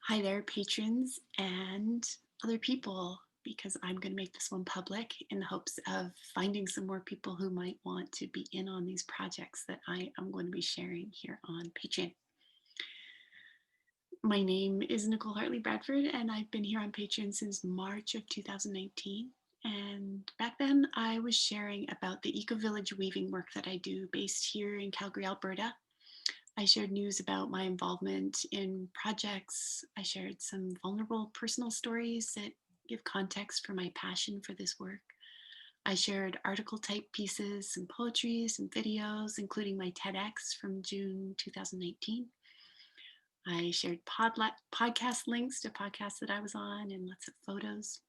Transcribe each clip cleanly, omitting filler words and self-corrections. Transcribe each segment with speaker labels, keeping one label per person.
Speaker 1: Hi there, patrons and other people, because I'm going to make this one public in the hopes of finding some more people who might want to be in on these projects that I am going to be sharing here on Patreon. My name is Nicole Hartley Bradford, and I've been here on Patreon since March of 2019. And back then, I was sharing about the eco-village weaving work that I do based here in Calgary, Alberta. I shared news about my involvement in projects. I shared some vulnerable personal stories that give context for my passion for this work. I shared article type pieces, some poetry, some videos, including my TEDx from June 2019. I shared podcast links to podcasts that I was on and lots of photos.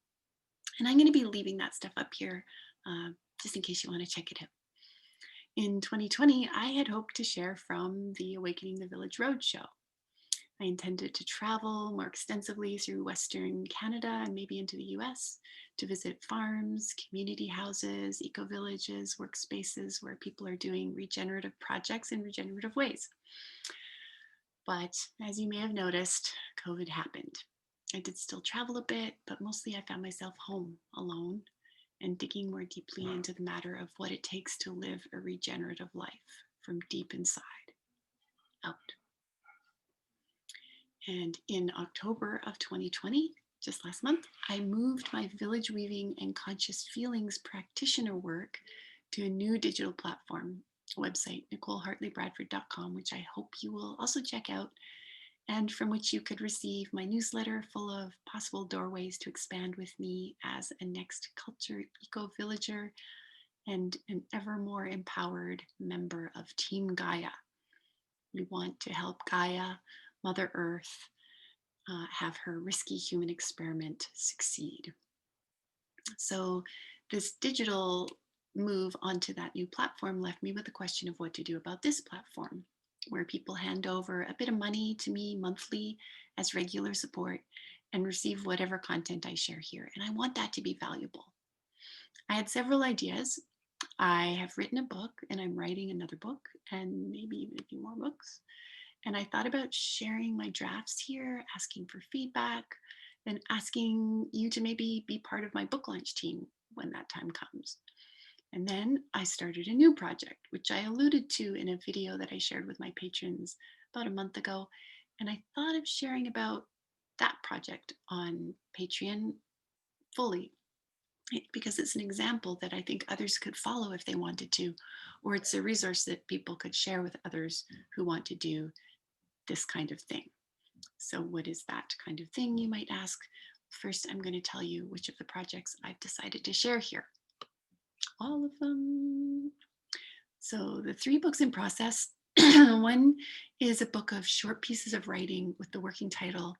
Speaker 1: And I'm going to be leaving that stuff up here just in case you want to check it out. In 2020, I had hoped to share from the Awakening the Village Roadshow. I intended to travel more extensively through Western Canada and maybe into the US to visit farms, community houses, eco-villages, workspaces where people are doing regenerative projects in regenerative ways. But as you may have noticed, COVID happened. I did still travel a bit, but mostly I found myself home alone and digging more deeply into the matter of what it takes to live a regenerative life from deep inside out. And in October of 2020, just last month, I moved my village weaving and conscious feelings practitioner work to a new digital platform website, NicoleHartleyBradford.com, which I hope you will also check out, and from which you could receive my newsletter full of possible doorways to expand with me as a next culture eco-villager and an ever more empowered member of Team Gaia. We want to help Gaia, Mother Earth, have her risky human experiment succeed. So this digital move onto that new platform left me with the question of what to do about this platform, where people hand over a bit of money to me monthly as regular support and receive whatever content I share here. And I want that to be valuable. I had several ideas. I have written a book and I'm writing another book and maybe even a few more books. And I thought about sharing my drafts here, asking for feedback, and asking you to maybe be part of my book launch team when that time comes. And then I started a new project, which I alluded to in a video that I shared with my patrons about a month ago. And I thought of sharing about that project on Patreon fully because it's an example that I think others could follow if they wanted to, or it's a resource that people could share with others who want to do this kind of thing. So what is that kind of thing, you might ask? First, I'm going to tell you which of the projects I've decided to share here. All of them. So the 3 books in process. One is a book of short pieces of writing with the working title,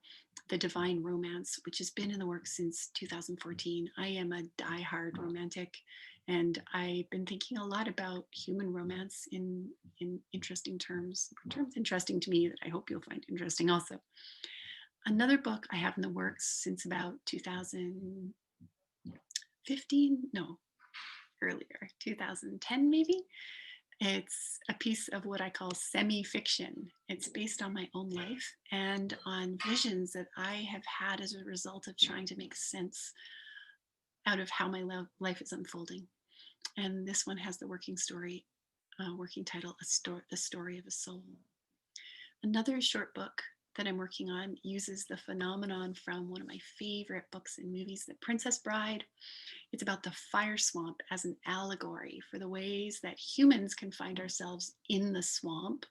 Speaker 1: The Divine Romance, which has been in the works since 2014. I am a diehard romantic, and I've been thinking a lot about human romance in interesting terms interesting to me that I hope you'll find interesting also. Another book I have in the works since about 2015, no, earlier, 2010 maybe. It's a piece of what I call semi-fiction. It's based on my own life and on visions that I have had as a result of trying to make sense out of how my life is unfolding. And this one has the working title, The Story of a Soul. Another short book that I'm working on uses the phenomenon from one of my favorite books and movies, The Princess Bride. It's about the fire swamp as an allegory for the ways that humans can find ourselves in the swamp,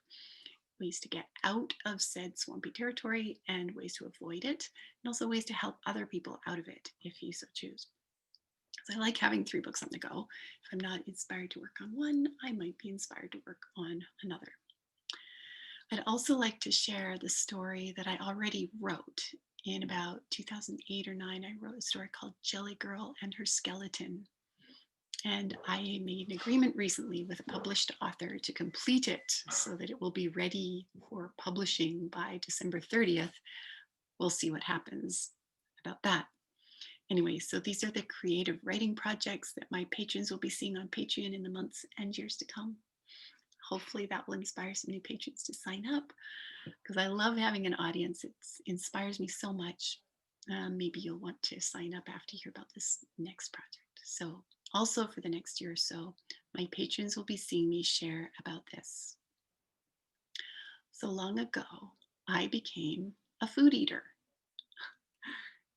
Speaker 1: ways to get out of said swampy territory and ways to avoid it, and also ways to help other people out of it if you so choose. So I like having 3 books on the go. If I'm not inspired to work on one, I might be inspired to work on another. I'd also like to share the story that I already wrote. In about 2008 or 9, I wrote a story called Jelly Girl and Her Skeleton. And I made an agreement recently with a published author to complete it so that it will be ready for publishing by December 30th. We'll see what happens about that. Anyway, so these are the creative writing projects that my patrons will be seeing on Patreon in the months and years to come. hopefully that will inspire some new patrons to sign up because I love having an audience. It inspires me so much. Maybe you'll want to sign up after you hear about this next project. So, also for the next year or so, my patrons will be seeing me share about this. So long ago, I became a food eater.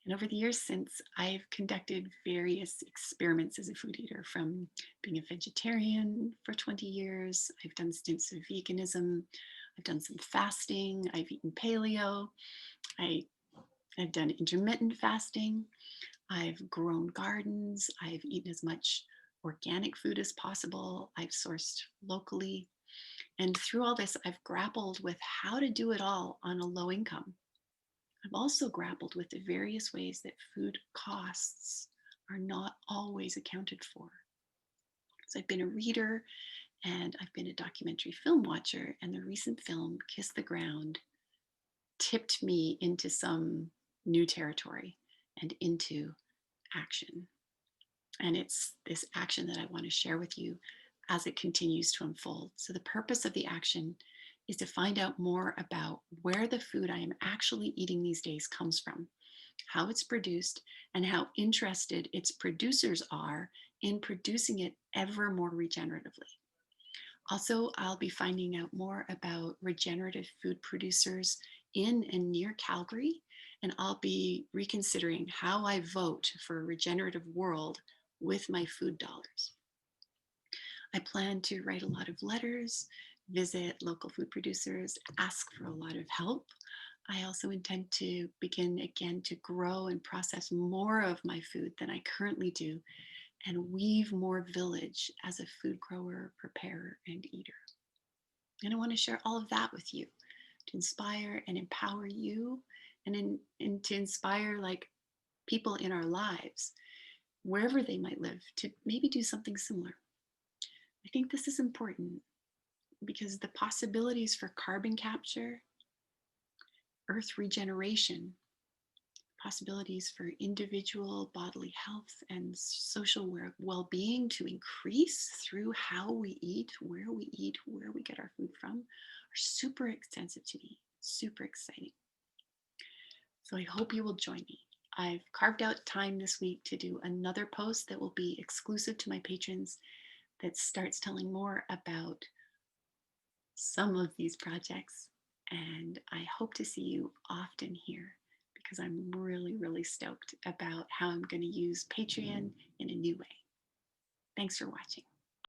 Speaker 1: And over the years since, I've conducted various experiments as a food eater, from being a vegetarian for 20 years. I've done stints of veganism. I've done some fasting. I've eaten paleo. I, I've done intermittent fasting. I've grown gardens. I've eaten as much organic food as possible. I've sourced locally. And through all this, I've grappled with how to do it all on a low income. I've also grappled with the various ways that food costs are not always accounted for. So I've been a reader and I've been a documentary film watcher, and the recent film, Kiss the Ground, tipped me into some new territory and into action. And it's this action that I want to share with you as it continues to unfold. So, the purpose of the action is to find out more about where the food I am actually eating these days comes from, how it's produced, and how interested its producers are in producing it ever more regeneratively. Also, I'll be finding out more about regenerative food producers in and near Calgary, and I'll be reconsidering how I vote for a regenerative world with my food dollars. I plan to write a lot of letters, visit local food producers, ask for a lot of help. I also intend to begin again to grow and process more of my food than I currently do, and weave more village as a food grower, preparer, and eater. And I want to share all of that with you to inspire and empower you, and to inspire like people in our lives, wherever they might live, to maybe do something similar. I think this is important because the possibilities for carbon capture, earth regeneration, possibilities for individual bodily health and social well-being to increase through how we eat, where we get our food from, are super extensive to me, super exciting. So I hope you will join me. I've carved out time this week to do another post that will be exclusive to my patrons, that starts telling more about some of these projects. And I hope to see you often here, because I'm really, really stoked about how I'm going to use Patreon in a new way. Thanks for watching.